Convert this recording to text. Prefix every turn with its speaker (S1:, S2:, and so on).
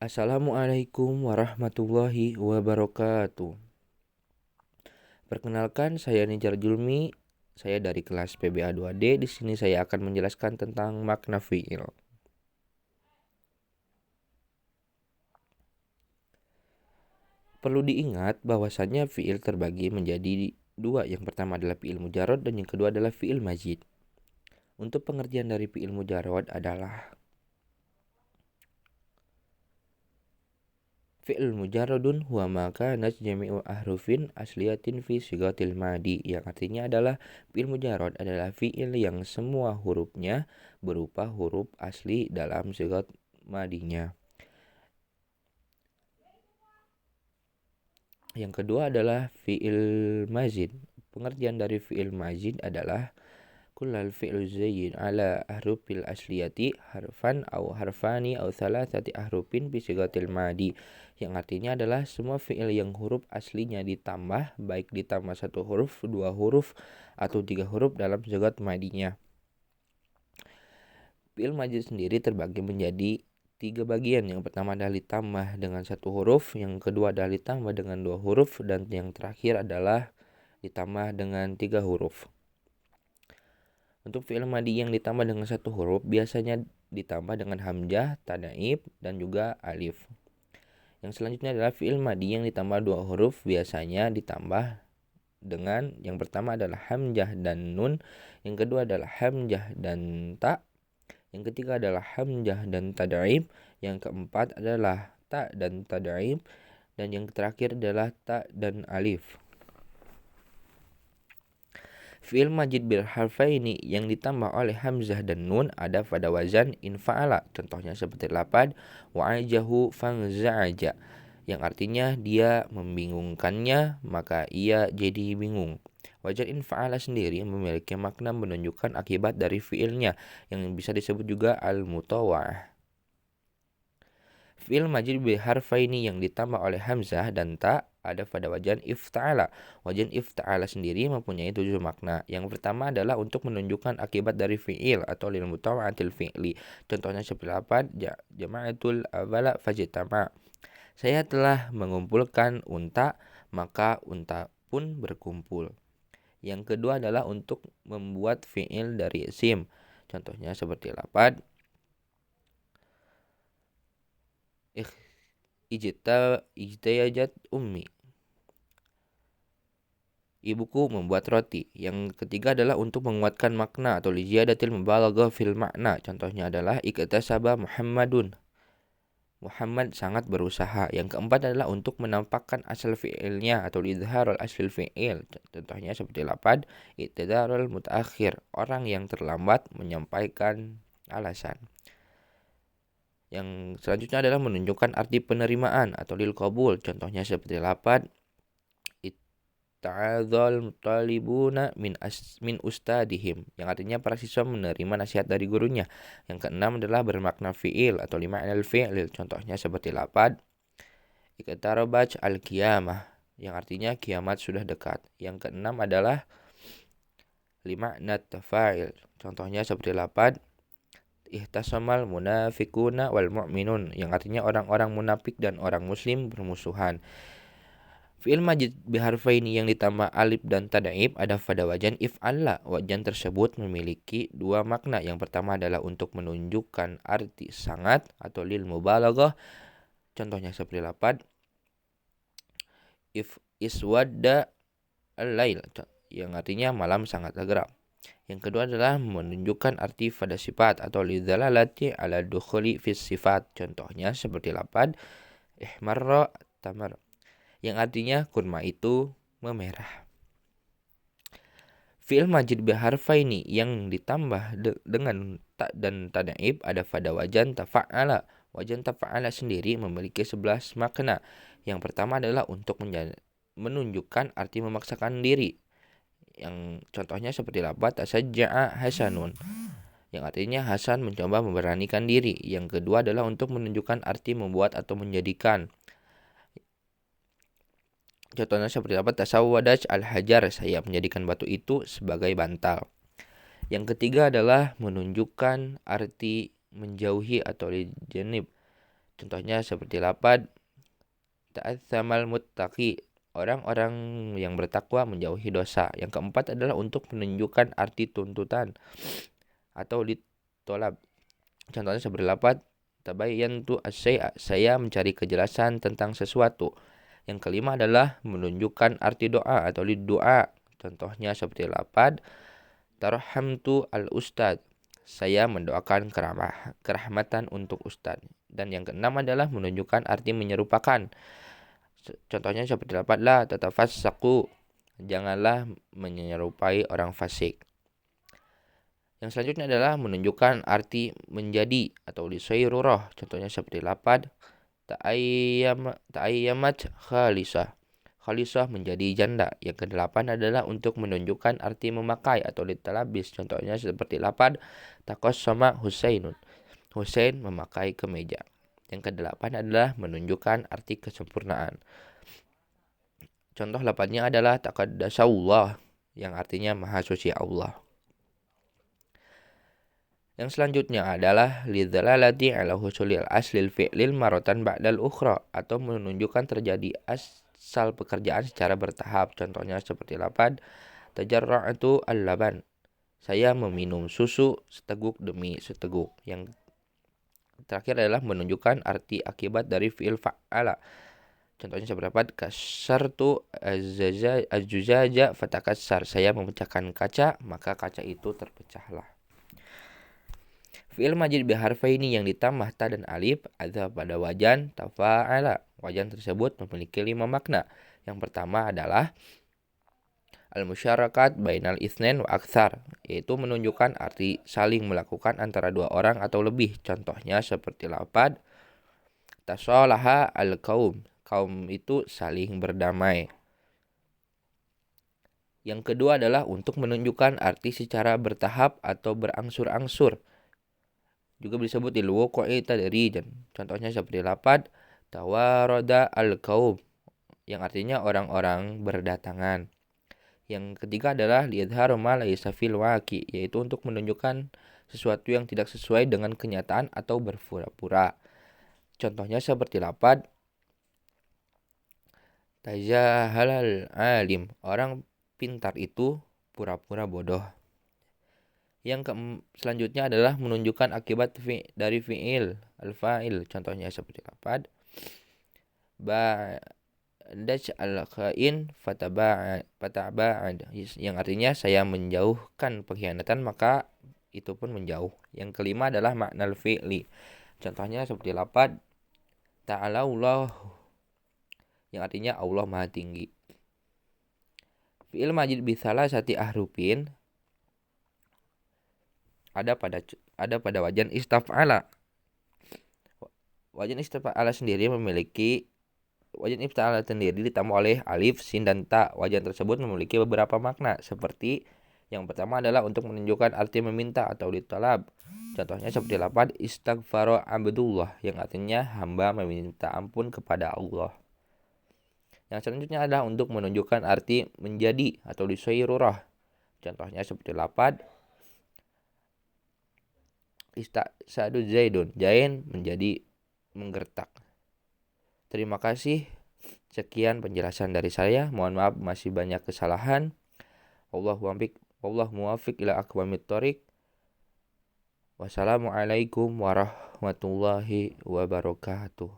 S1: Assalamualaikum warahmatullahi wabarakatuh. Perkenalkan, saya Nijar Julmi. Saya dari kelas PBA 2D. Di sini saya akan menjelaskan tentang makna fiil. Perlu diingat bahwasannya fiil terbagi menjadi dua. Yang pertama adalah fiil mujarad dan yang kedua adalah fiil mazid. Untuk pengertian dari fiil mujarad adalah fi'il mujarradun huwa ma kanat jami'u ahrufin asliyatin fi sigatil madi, yang artinya adalah fi'il mujarrad adalah fi'il yang semua hurufnya berupa huruf asli dalam sigat madinya. Yang kedua adalah fi'il mazid. Pengertian dari fi'il mazid adalah kullal fi'lu zayyid ala ahrufil asliyati harfan au harfani au thalathati ahrufin bi sigatil madi, yang artinya adalah semua fi'il yang huruf aslinya ditambah, baik ditambah satu huruf, dua huruf, atau tiga huruf dalam sigat madinya. Fi'il mazid sendiri terbagi menjadi tiga bagian. Yang pertama adalah ditambah dengan satu huruf, yang kedua adalah ditambah dengan dua huruf, dan yang terakhir adalah ditambah dengan tiga huruf. Untuk fi'il madi yang ditambah dengan satu huruf biasanya ditambah dengan hamzah, tadaib, dan juga alif. Yang selanjutnya adalah fi'il madi yang ditambah dua huruf biasanya ditambah dengan yang pertama adalah hamzah dan nun, yang kedua adalah hamzah dan ta, yang ketiga adalah hamzah dan tadaib, yang keempat adalah ta dan tadaib, dan yang terakhir adalah ta dan alif. Fi'il majid bil harfaini yang ditambah oleh hamzah dan nun ada pada wazan infa'ala. Contohnya seperti lapad wa'ajahu fangza'aja, yang artinya dia membingungkannya maka ia jadi bingung. Wazan infa'ala sendiri memiliki makna menunjukkan akibat dari fi'ilnya yang bisa disebut juga al-mutawa'ah. Fi'il majid bil harfaini yang ditambah oleh hamzah dan ta ada pada wajan ifta'ala. Wajan ifta'ala sendiri mempunyai 7 makna. Yang pertama adalah untuk menunjukkan akibat dari fi'il atau lil mutawa'atil fi'li. Contohnya seperti lapad jama'atul awala fajtama. Saya telah mengumpulkan unta, maka unta pun berkumpul. Yang kedua adalah untuk membuat fi'il dari isim. Contohnya seperti lapad ijtayajat ummi. Ibuku membuat roti. Yang ketiga adalah untuk menguatkan makna atau liziyadatil mubalaghah fil makna. Contohnya adalah iktasaba Muhammadun. Muhammad sangat berusaha. Yang keempat adalah untuk menampakkan asal fi'ilnya atau lidharul aslil fi'il. Contohnya seperti lapad i'tidarul mutaakhir. Orang yang terlambat menyampaikan alasan. Yang selanjutnya adalah menunjukkan arti penerimaan atau lil qabul. Contohnya seperti lapad ta'adzal talibuna min ustadihim, yang artinya para siswa menerima nasihat dari gurunya. Yang keenam adalah bermakna fi'il atau lima'nal fi'il. Contohnya seperti lapad iqtarabaj al-qiyamah, yang artinya kiamat sudah dekat. Yang keenam adalah lima'nat tafa'il. Contohnya seperti lapad ihtasamal munafiquna wal mu'minun, yang artinya orang-orang munafik dan orang muslim bermusuhan. Fi'il majid biharfaini yang ditambah alif dan tadaib ada pada wajan if'alla. Wajan tersebut memiliki dua makna. Yang pertama adalah untuk menunjukkan arti sangat atau lil mubalaghah. Contohnya seperti lapad if iswadda al-lail, yang artinya malam sangat geram. Yang kedua adalah menunjukkan arti pada sifat atau lidzalalati ala dukhuli fis sifat. Contohnya seperti lapad ihmarra tamar, yang artinya kurma itu memerah. Fi'il majid biharfaini yang ditambah dengan ta dan tadaib ada pada wajan tafa'ala. Wajan tafa'ala sendiri memiliki 11 makna. Yang pertama adalah untuk menunjukkan arti memaksakan diri. Yang contohnya seperti lapad tasajja'a Hasanun, yang artinya Hasan mencoba memberanikan diri. Yang kedua adalah untuk menunjukkan arti membuat atau menjadikan. Contohnya seperti apa? Tasawwadaj al-hajar, saya menjadikan batu itu sebagai bantal. Yang ketiga adalah menunjukkan arti menjauhi atau lijanib. Contohnya seperti lapad ta'atsamal muttaqi, orang-orang yang bertakwa menjauhi dosa. Yang keempat adalah untuk menunjukkan arti tuntutan atau ditolab. Contohnya seperti lapad tabayyantu asy-syai'a, saya mencari kejelasan tentang sesuatu. Yang kelima adalah menunjukkan arti doa atau doa. Contohnya seperti lapad tarhamtu al-ustad, saya mendoakan kerahmatan untuk ustad. Dan yang keenam adalah menunjukkan arti menyerupakan. Contohnya seperti lapad la tatafassaku, janganlah menyerupai orang fasik. Yang selanjutnya adalah menunjukkan arti menjadi atau lisairurah. Contohnya seperti lapad ta'ayyamat khalisah, khalisah menjadi janda. Yang kedelapan adalah untuk menunjukkan arti memakai atau litalabis. Contohnya seperti lapad taqassama Husainun, Husain memakai kemeja. Yang kedelapan adalah menunjukkan arti kesempurnaan. Contoh lapadnya adalah taqaddasallah, yang artinya maha suci Allah. Yang selanjutnya adalah lidzalalati ala husulil aslil fi'lil maratan ba'dal ukhra, atau menunjukkan terjadi asal pekerjaan secara bertahap. Contohnya seperti lapad tajarra'tu al-laban, saya meminum susu seteguk demi seteguk. Yang terakhir adalah menunjukkan arti akibat dari fi'il fa'ala. Contohnya seperti lapad kasartu az-zujaja fatakassar, saya memecahkan kaca maka kaca itu terpecahlah. Fi'il majid biharfaini yang ditambah ta dan alif ada pada wajan tafa'ala. Wajan tersebut memiliki 5 makna. Yang pertama adalah al-musyarakat bainal itsnain wa aktsar, yaitu menunjukkan arti saling melakukan antara 2 orang atau lebih. Contohnya seperti lapad tasalaha al-qaum, kaum itu saling berdamai. Yang kedua adalah untuk menunjukkan arti secara bertahap atau berangsur-angsur. Juga disebut ilwuqu'i tadrijan. Contohnya seperti lapad tawarada al-qaum, yang artinya orang-orang berdatangan. Yang ketiga adalah liidharu ma laisa fil waqi, yaitu untuk menunjukkan sesuatu yang tidak sesuai dengan kenyataan atau berpura-pura. Contohnya seperti lapad tajahalal alim, orang pintar itu pura-pura bodoh. Yang selanjutnya adalah menunjukkan akibat dari fi'il al-fa'il. Contohnya seperti lapad ba'daj al-khain fataba'ad, yang artinya saya menjauhkan pengkhianatan maka itu pun menjauh. Yang kelima adalah makna al-fi'li. Contohnya seperti lapad ta'alallah, yang artinya Allah Maha Tinggi. Fi'il majid bisalah sati ahrufin ada pada wajan istaf'ala. Wajan istaf'ala sendiri memiliki wajan istaf'ala sendiri ditambah oleh alif, sin dan ta. Wajan tersebut memiliki beberapa makna, seperti yang pertama adalah untuk menunjukkan arti meminta atau ditalab. Contohnya seperti lapad istaghfara abdullah, yang artinya hamba meminta ampun kepada Allah. Yang selanjutnya adalah untuk menunjukkan arti menjadi atau disairurah. Contohnya seperti lapad istasadu zaidun, Zain menjadi menggertak. Terima kasih. Sekian penjelasan dari saya. Mohon maaf masih banyak kesalahan. Wallahu muwaffiq ila aqwamit thoriq. Wassalamualaikum warahmatullahi wabarakatuh.